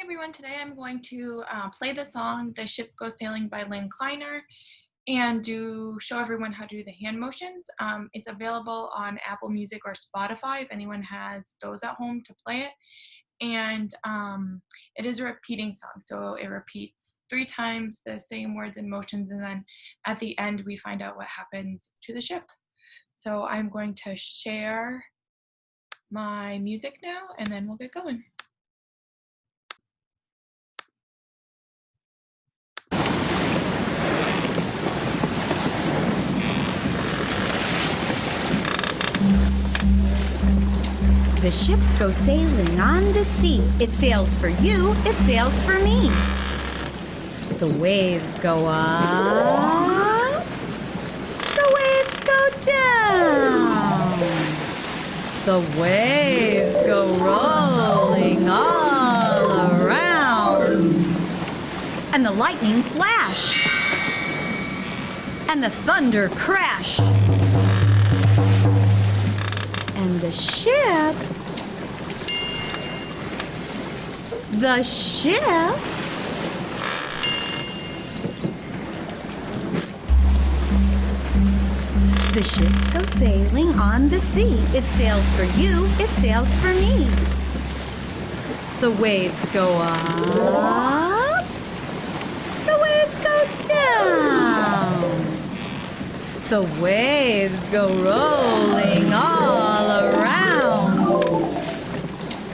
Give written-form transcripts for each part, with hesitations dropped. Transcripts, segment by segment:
everyone, today I'm going to play the song The Ship Goes Sailing by Lynn Kleiner and show everyone how to do the hand motions. It's available on Apple Music or Spotify if anyone has those at home to play it. And it is a repeating song, so it repeats 3 times the same words and motions, and then at the end we find out what happens to the ship. So I'm going to share my music now and then we'll get going. The ship goes sailing on the sea. It sails for you, it sails for me. The waves go up, the waves go down. The waves go rolling all around. And the lightning flash, and the thunder crash. And the ship goes sailing on the sea. It sails for you, it sails for me. The waves go up, the waves go down. The waves go rolling all around.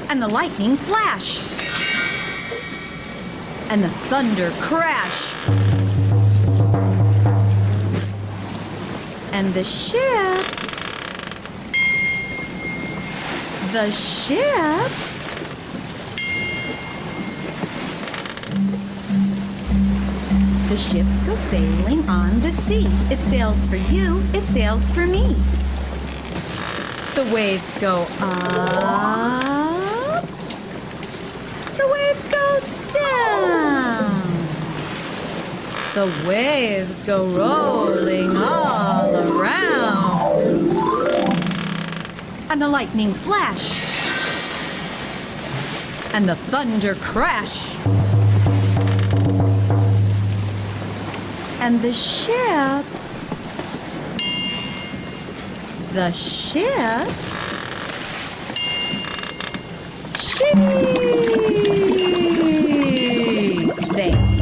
And the lightning flash, and the thunder crash. And the ship goes sailing on the sea. It sails for you, it sails for me. The waves go up, the waves go down. The waves go rolling all around. And the lightning flash, and the thunder crash. And the ship she sails.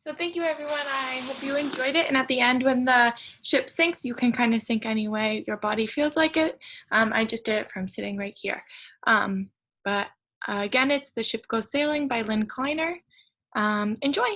So thank you, everyone. I hope you enjoyed it. And at the end, when the ship sinks, you can kind of sink any way your body feels like it. I just did it from sitting right here. But again, it's The Ship Goes Sailing by Lynn Kleiner. Enjoy.